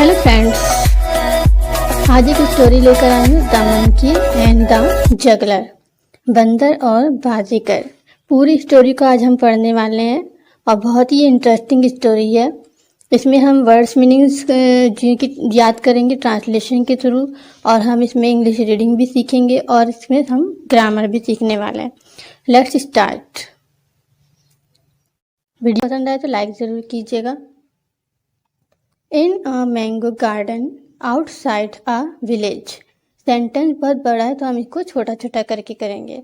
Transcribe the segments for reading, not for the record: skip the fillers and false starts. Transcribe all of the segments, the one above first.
Hello friends, आज एक story लेकर आई हूँ the monkey and the juggler, बंदर और बाजीगर। पूरी स्टोरी को आज हम पढ़ने वाले हैं और बहुत ही इंटरेस्टिंग स्टोरी है। इसमें हम वर्ड्स मीनिंग्स याद करेंगे ट्रांसलेशन के थ्रू, और हम इसमें इंग्लिश रीडिंग भी सीखेंगे और इसमें हम ग्रामर भी सीखने वाले हैं। Let's start. वीडियो पसंद आए तो लाइक ज़रूर कीजिएगा। In a mango garden outside a village. Sentence बहुत बड़ा है तो हम इसको छोटा छोटा करके करेंगे।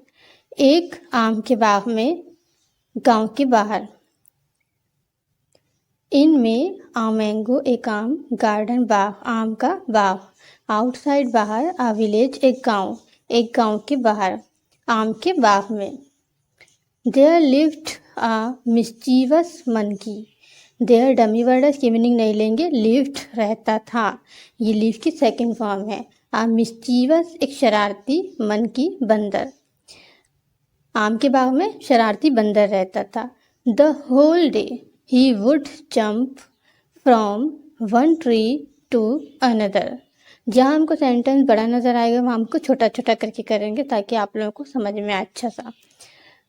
एक आम के बाग में, गांव के बाहर। इनमें आ मैंगो एक आम, गार्डन बाग, आम का बाग। आउटसाइड बाहर, आ विलेज एक गांव के बाहर, आम के बाग में। There lived a mischievous monkey. There dummy word है, इसकी मीनिंग नहीं लेंगे। लिव्ड रहता था, ये लिव की सेकंड फॉर्म है। आ मिस्चीवस एक शरारती, मंकी बंदर। आम के बाग में शरारती बंदर रहता था। The whole day he would jump from one tree to another. जहाँ हमको सेंटेंस बड़ा नज़र आएगा वहाँ हमको छोटा छोटा करके करेंगे ताकि आप लोगों को समझ में आए अच्छा सा।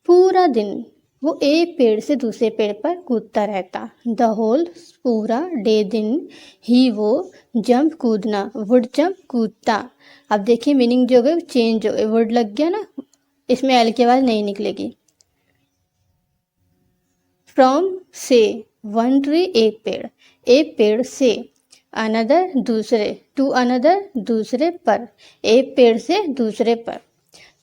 पूरा दिन वो एक पेड़ से दूसरे पेड़ पर कूदता रहता। द होल पूरा, डे दिन, ही वो, जंप कूदना, वुड जंप कूदता। अब देखिए मीनिंग जो है चेंज हो गई, वुड लग गया ना, इसमें एल की आवाज़ नहीं निकलेगी। फ्रॉम से, वन ट्री एक पेड़ से, अनदर दूसरे, टू अनदर दूसरे पर, एक पेड़ से दूसरे पर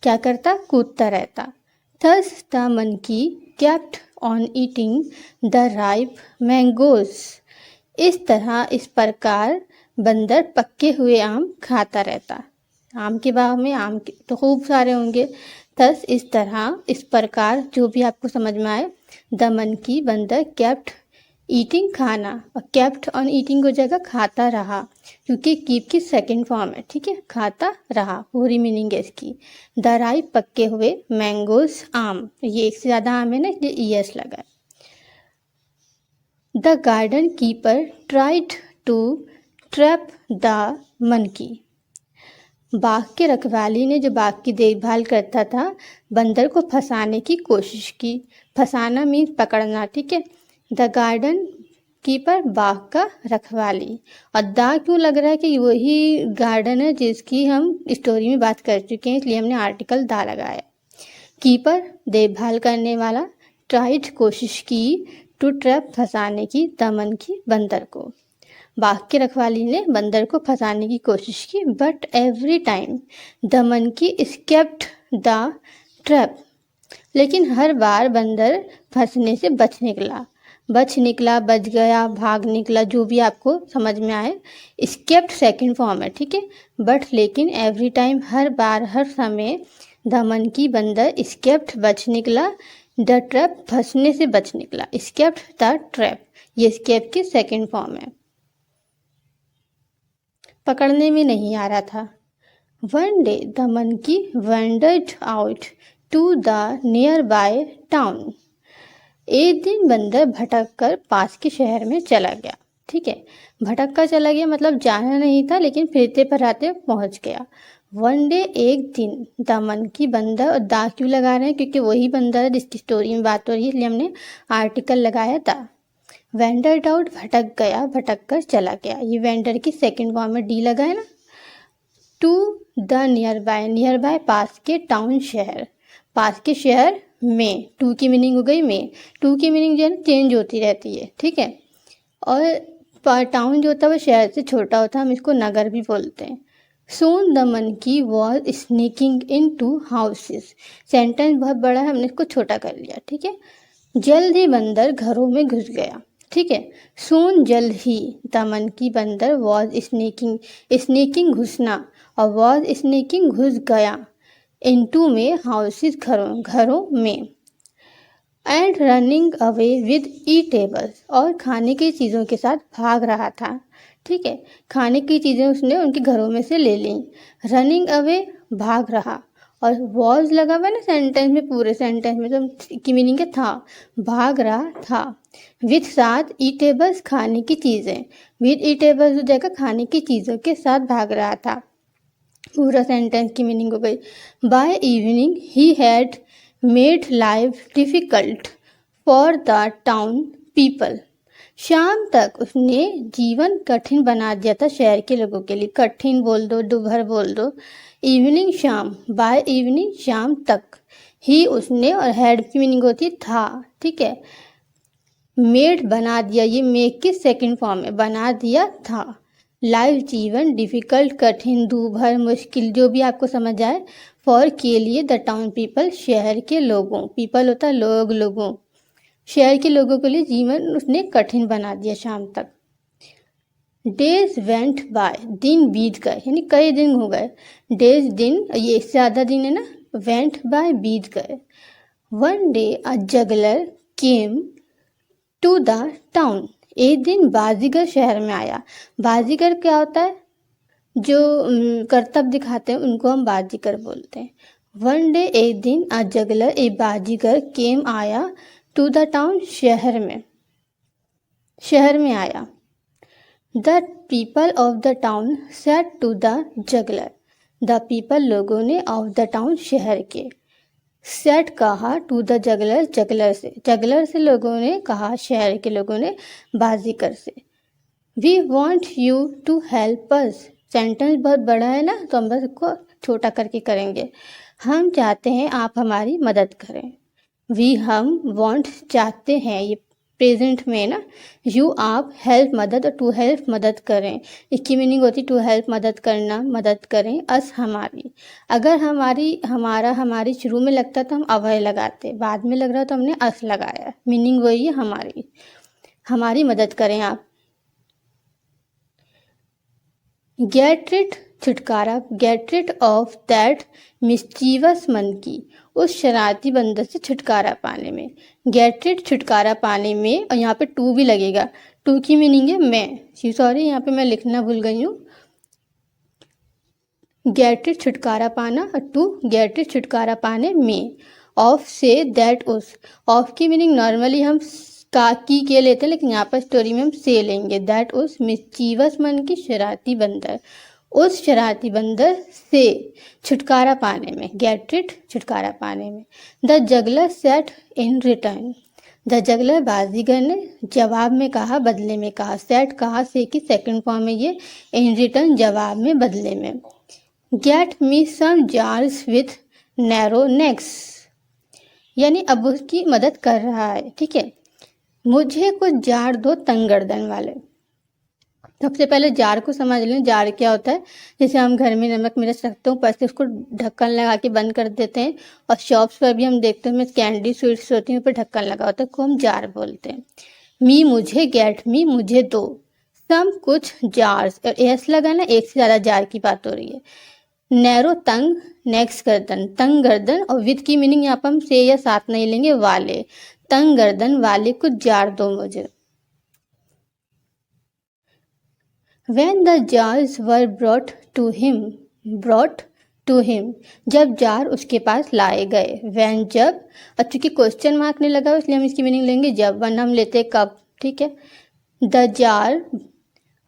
क्या करता, कूदता रहता। Thus the monkey kept on eating the ripe mangoes. इस तरह, इस प्रकार बंदर पके हुए आम खाता रहता। आम के बाग में आम के तो खूब सारे होंगे। थस इस तरह, इस प्रकार, जो भी आपको समझ में आए। द मंकी बंदर, केप्ट ईटिंग खाना, और केप्ट ऑन ईटिंग को जगह खाता रहा, क्योंकि कीप की सेकंड फॉर्म है, ठीक है। खाता रहा पूरी मीनिंग है इसकी। द राइप पक्के हुए, मैंगोज आम, ये एक से ज़्यादा आम है ना इसलिए ईएस लगा। The garden keeper tried to trap the monkey. बाग के रखवाली ने, जो बाग की देखभाल करता था, बंदर को फंसाने की कोशिश की। फंसाना मीन्स पकड़ना, ठीक है। द गार्डन कीपर, बाग का रखवाली। और दा क्यों लग रहा है कि वही गार्डन है जिसकी हम स्टोरी में बात कर चुके हैं, इसलिए हमने आर्टिकल दा लगाया। कीपर देखभाल करने वाला, ट्राइड कोशिश की, टू ट्रैप फंसाने की, द मंकी बंदर को। बाग के रखवाली ने बंदर को फंसाने की कोशिश की, but every time the monkey escaped the trap. लेकिन हर बार बंदर फंसने से बच निकला, बच गया, भाग निकला, जो भी आपको समझ में आए। एस्केप्ड सेकंड फॉर्म है, ठीक है। बट लेकिन एवरी टाइम, हर बार, हर समय, द मंकी बंदर एस्केप्ड बच निकला, द ट्रैप फंसने से बच निकला। एस्केप्ड द ट्रैप, ये एस्केप की सेकंड फॉर्म है। पकड़ने में नहीं आ रहा था। One day the monkey wandered out to the nearby town. एक दिन बंदर भटक कर पास के शहर में चला गया, ठीक है। भटक कर चला गया मतलब जाना नहीं था, लेकिन फिरते फराते पहुंच गया। वन डे एक दिन, द मंकी बंदर, और दा क्यों लगा रहे हैं, क्योंकि वही बंदर है जिसकी स्टोरी में बात हो रही है, इसलिए हमने आर्टिकल लगाया दा। वेंडर्ड आउट, भटक गया, भटक कर चला गया, ये वेंडर की सेकंड फॉर्म में डी लगा है ना। टू द नियर बाय पास के, टाउन शहर, पास के शहर में, टू की मीनिंग हो गई में। टू की मीनिंग जो है ना चेंज होती रहती है, ठीक है। और टाउन जो होता है वो शहर से छोटा होता है, हम इसको नगर भी बोलते हैं। Soon the monkey was sneaking in to houses. Sentence बहुत बड़ा है, हमने इसको छोटा कर लिया, ठीक है। जल्द ही बंदर घरों में घुस गया, ठीक है। सून जल्द ही, द मंकी बंदर, वॉज स्नीकिंग घुसना, और वॉज स्नीकिंग घुस गया, इनटू में, हाउसेस घरों में। And running away with eatables, और खाने की चीज़ों के साथ भाग रहा था, ठीक है। खाने की चीज़ें उसने उनके घरों में से ले लीं। रनिंग अवे भाग रहा, और वॉज लगा हुआ है ना सेंटेंस में, पूरे सेंटेंस में, तो की मीनिंग है था, भाग रहा था। विथ साथ ईटेबल्स खाने की चीज़ें, विथ ईटेबल्स हो जाएगा खाने की चीज़ों के साथ भाग रहा था। पूरा सेंटेंस की मीनिंग हो गई। By evening he had made life difficult for the town people, शाम तक उसने जीवन कठिन बना दिया था शहर के लोगों के लिए। कठिन बोल दो, दोपहर बोल दो, इवनिंग शाम, बाय इवनिंग शाम तक, ही उसने, और हैड की मीनिंग होती है था, ठीक है। मेड बना दिया, ये मेक की सेकंड फॉर्म है, बना दिया था। लाइफ जीवन, डिफ़िकल्ट कठिन, दूभर मुश्किल, जो भी आपको समझ आए। फॉर के लिए, द टाउन पीपल शहर के लोगों, पीपल होता है लोग, लोगों, शहर के लोगों के लिए जीवन उसने कठिन बना दिया शाम तक। डेज वेंट बाय, दिन बीत गए, यानी कई दिन हो गए। डेज दिन, ये इससे ज़्यादा दिन है ना। वेंट बाय बीत गए। One day a juggler came to the town, एक दिन बाजीगर शहर में आया। बाजीगर क्या होता है? जो करतब दिखाते हैं उनको हम बाजीगर बोलते हैं। वन डे, एक दिन, अ जगलर, एक बाजीगर, केम आया, टू द टाउन, शहर में, शहर में आया। The people of the town said to the juggler, the people लोगों ने, ऑफ द टाउन शहर के, सेड कहा, टू द जगलर, जगलर से, जगलर से लोगों ने कहा, शहर के लोगों ने बाजीगर से। We want you to help us, sentence बहुत बड़ा है ना, तो हम बस इसको छोटा करके करेंगे। हम चाहते हैं आप हमारी मदद करें। वी, हम, वॉन्ट, चाहते हैं, ये प्रेजेंट में ना। यू, आप, हेल्प, मदद, और टू हेल्प, मदद करें, इसकी मीनिंग होती है टू हेल्प, मदद करना, मदद करें। अस, हमारी, अगर हमारी, हमारा, हमारी शुरू में लगता तो हम अवय लगाते, बाद में लग रहा तो हमने अस लगाया, मीनिंग वही है हमारी, हमारी मदद करें आप। गेट रिड, छुटकारा, get rid of that mischievous monkey, उस शरारती बंदर से छुटकारा पाने में। गेट रिड, छुटकारा पाने में, और यहाँ पे टू भी लगेगा, टू की मीनिंग है मैं, सॉरी यहाँ पे मैं लिखना भूल गई हूँ। गेट रिड, छुटकारा पाना, और टू, गेट रिड, छुटकारा पाने में। ऑफ से, दैट, उस, ऑफ की मीनिंग नॉर्मली हम का की के लेते हैं, लेकिन यहाँ पर स्टोरी में हम से लेंगे। दैट, उस, मिस्चीवस मन की, शरारती बंदर, उस शरारती बंदर से छुटकारा पाने में। गेट रिड, छुटकारा पाने में। The juggler said in return, the juggler, बाजीगर ने जवाब में कहा, बदले में कहा। सेट कहा, से की सेकंड फॉर्म है ये, इन रिटर्न, जवाब में, बदले में। Get me some jars with narrow necks, यानी अब उसकी मदद कर रहा है, ठीक है। मुझे कुछ जार दो तंग गर्दन वाले। सबसे पहले जार को समझ लें, जार क्या होता है। जैसे हम घर में नमक मिर्च रखते हैं, ऊपर से उसको ढक्कन लगा के बंद कर देते हैं, और शॉप्स पर भी हम देखते हैं कैंडी स्वीट्स होती हैं, ऊपर ढक्कन लगा होता है, को हम जार बोलते हैं। मी, मुझे, गेट मी, मुझे दो, सम, कुछ, जार्स, और एस लगा ना, एक से ज़्यादा जार की बात हो रही है। नैरो, तंग, नेक्स्ट, गर्दन, तंग गर्दन, और विद की मीनिंग यहाँ पर हम से या साथ नहीं लेंगे, वाले, तंग गर्दन वाले कुछ जार दो मुझे। When the jars were brought to him, जब जार उसके पास लाए गए। When, जब, और चूंकि क्वेश्चन मार्क नहीं लगा इसलिए हम इसकी मीनिंग लेंगे जब, वरना हम लेते कब, ठीक है। द जार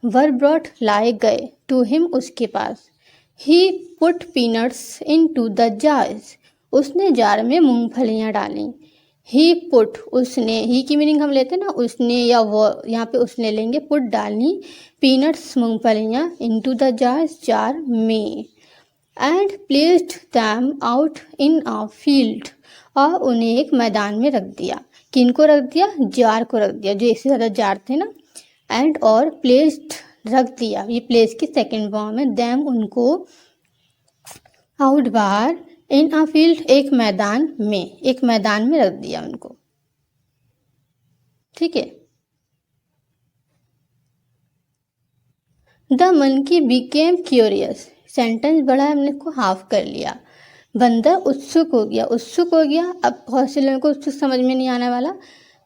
वर ब्रॉट, लाए गए, टू हिम, उसके पास। He put peanuts into the jars, उसने जार में मूंगफलियाँ डाली। ही पुट, उसने, ही की मीनिंग हम लेते हैं ना उसने या वो, यहाँ पे उसने लेंगे, पुट, डालनी, पीनट्स, मूंगफलियाँ, इनटू द जार्स, जार में। And placed them out in a field, और उन्हें एक मैदान में रख दिया। किनको रख दिया? जार को रख दिया, जो एक से ज़्यादा जार थे ना। एंड, और, प्लेस्ड, रख दिया, ये प्लेस की सेकेंड फॉर्म है। दैम, उनको, आउट, बाहर, इन अ फील्ड, एक मैदान में, एक मैदान में रख दिया उनको, ठीक है। The monkey became curious, sentence बड़ा है, हमने इसको हाफ कर लिया। बंदर उत्सुक हो गया, उत्सुक हो गया, अब बहुत से लोगों को उत्सुक समझ में नहीं आने वाला,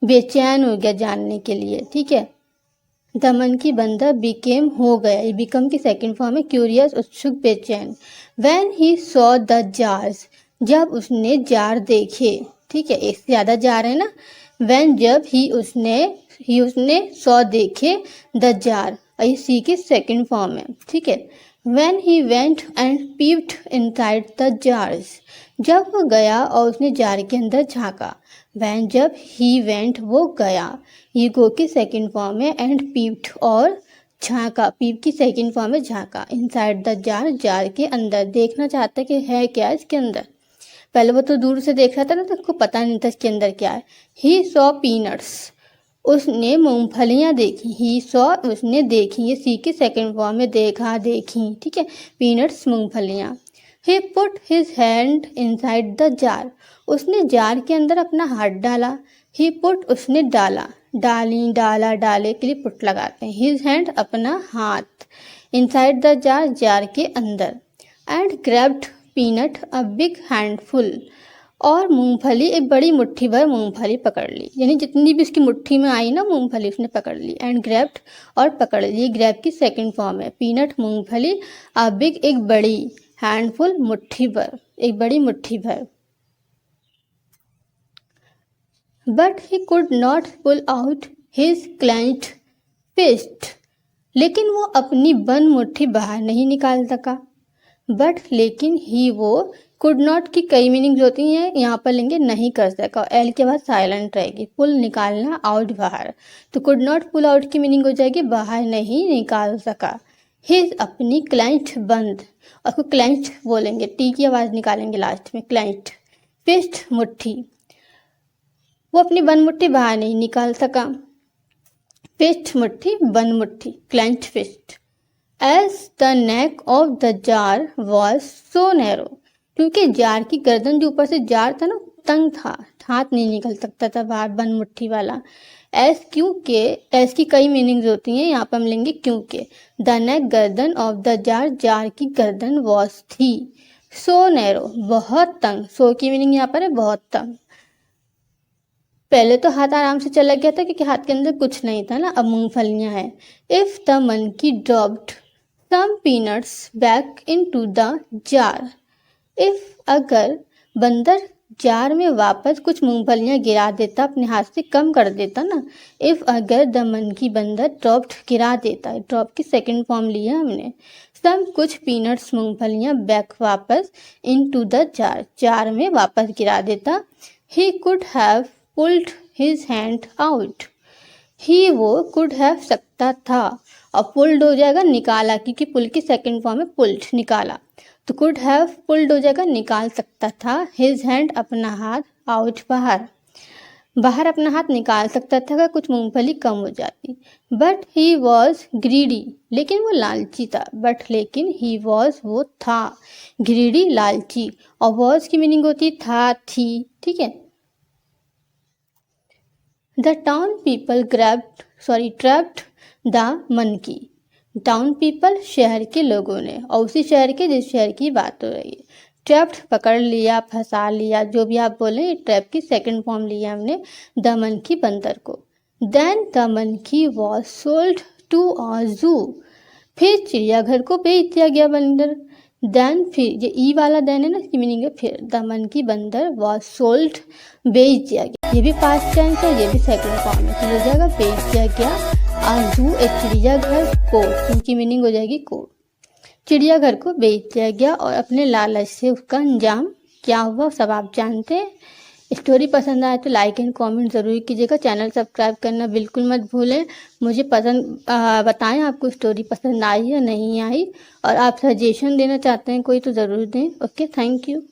बेचैन हो गया जानने के लिए, ठीक है। द मंकी बंदर बिकेम हो गया, ये बिकम की सेकंड फॉर्म है क्यूरियस उत्सुक बेचैन। When he saw the jars, जब उसने जार देखे, ठीक है एक से ज़्यादा जार है ना। व्हेन जब ही उसने सॉ देखे द जार, ये सी की सेकंड फॉर्म है, ठीक है। When he went and peeped inside the jars, जब वो गया और उसने जार के अंदर झांका। वैन जब ही वेंट वो गया, ये गो की सेकंड फॉर्म है एंड पीप्ड और झांका, पीप की सेकंड फॉर्म है झांका। इनसाइड द जार, जार के अंदर, देखना चाहता है कि है क्या इसके अंदर। पहले वो तो दूर से देख रहा था ना तो उसको पता नहीं था इसके अंदर क्या है। ही सॉ पीनट्स, उसने मूंगफलियाँ देखी। ही सॉ उसने देखी, ये सी की सेकंड फॉर्म में देखा देखी, ठीक है। पीनट्स मूंगफलियाँ। He put his hand inside the jar, उसने जार के अंदर अपना हाथ डाला। ही पुट उसने डाला, डाली डाला डाले के लिए पुट लगाते हैं। हिज हैंड अपना हाथ, इनसाइड द जार जार के अंदर। And grabbed peanut a big handful, और मूंगफली एक बड़ी मुट्ठी भर मूंगफली पकड़ ली, यानी जितनी भी उसकी मुट्ठी में आई ना मूंगफली उसने पकड़ ली। एंड ग्रैब्ड और पकड़ ली, ग्रैब की सेकंड फॉर्म है। पीनट मूंगफली, अ बिग एक बड़ी, हैंडफुल मुट्ठी भर, एक बड़ी मुट्ठी भर। But he could not pull out his clenched fist, लेकिन वो अपनी बंद मुट्ठी बाहर नहीं निकाल सका। बट लेकिन ही वो, कुड नॉट की कई मीनिंग्स होती हैं, यहाँ पर लेंगे नहीं कर सका, एल के बाद साइलेंट रहेगी। पुल निकालना, आउट बाहर, तो कुड नॉट पुल आउट की मीनिंग हो जाएगी बाहर नहीं निकाल सका। हिज अपनी, क्लेंच्ड बंद, और को क्लेंच्ड बोलेंगे, टी की आवाज़ निकालेंगे लास्ट में, क्लेंच्ड। फिस्ट मुट्ठी, वो अपनी बंद मुट्ठी बाहर नहीं निकाल सका। फिस्ट मुट्ठी, बंद मुट्ठी, clenched fist. As the neck of the jar was so narrow, क्योंकि जार की गर्दन जो ऊपर से जार था ना तंग था, हाथ नहीं निकल सकता था बाहर बंद मुट्ठी वाला। एस, क्योंकि, एस की कई मीनिंग्स होती हैं, यहाँ पर हम लेंगे क्योंकि। द नेक गर्दन ऑफ द जार, जार की गर्दन वॉज थी। सो नैरो बहुत तंग, सो की मीनिंग यहाँ पर है बहुत तंग। पहले तो हाथ आराम से चला गया था क्योंकि हाथ के अंदर कुछ नहीं था ना, अब मूंगफलियाँ हैं। If the monkey dropped some peanuts back into the jar, if अगर बंदर जार में वापस कुछ मूंगफलियाँ गिरा देता, अपने हाथ से कम कर देता ना। इफ़ अगर द मंकी बंदर ड्रॉप्ड गिरा देता, ड्रॉप की सेकंड फॉर्म लिया हमने। सम कुछ पीनट्स मूंगफलियाँ बैक वापस, इनटू द जार जार में वापस गिरा देता। He could have pulled his hand out, he वो कुड हैव सकता था, और पुल्ड हो जाएगा निकाला, क्योंकि पुल की सेकंड फॉर्म है पुल्ड, निकाला। तो कुड हैव पुल्ड हो जाएगा निकाल सकता था। हिज हैंड अपना हाथ, आउट बाहर, बाहर अपना हाथ निकाल सकता था अगर कुछ मूंगफली कम हो जाती। बट ही वॉज ग्रीडी, लेकिन वो लालची था। बट लेकिन ही वॉज वो था, ग्रीडी लालची, और वॉज की मीनिंग होती था थी, ठीक है। The town people trapped the monkey, town people शहर के लोगों ने, और उसी शहर के जिस शहर की बात हो रही है। ट्रैप्ड पकड़ लिया, फंसा लिया, जो भी आप बोले, ट्रैप की सेकंड फॉर्म लिया हमने, द मंकी बंदर को। Then the monkey was sold to a zoo, फिर चिड़ियाघर को बेच दिया गया बंदर। देन, फिर, ये ई वाला देन है ना, इसकी मीनिंग है फिर। द मंकी बंदर वॉज सोल्ड, बेच दिया गया, ये भी पास्ट टेंस है, ये भी सेकंड फॉर्म है, तो हो जाएगा बेच दिया गया। जू एक चिड़ियाघर को, उनकी मीनिंग हो जाएगी को, चिड़ियाघर को बेच दिया गया। और अपने लालच से उसका अंजाम क्या हुआ सब आप जानते हैं। स्टोरी पसंद आए तो लाइक एंड कमेंट ज़रूर कीजिएगा, चैनल सब्सक्राइब करना बिल्कुल मत भूलें। मुझे बताएं आपको स्टोरी पसंद आई या नहीं आई, और आप सजेशन देना चाहते हैं कोई तो ज़रूर दें। Okay, thank you.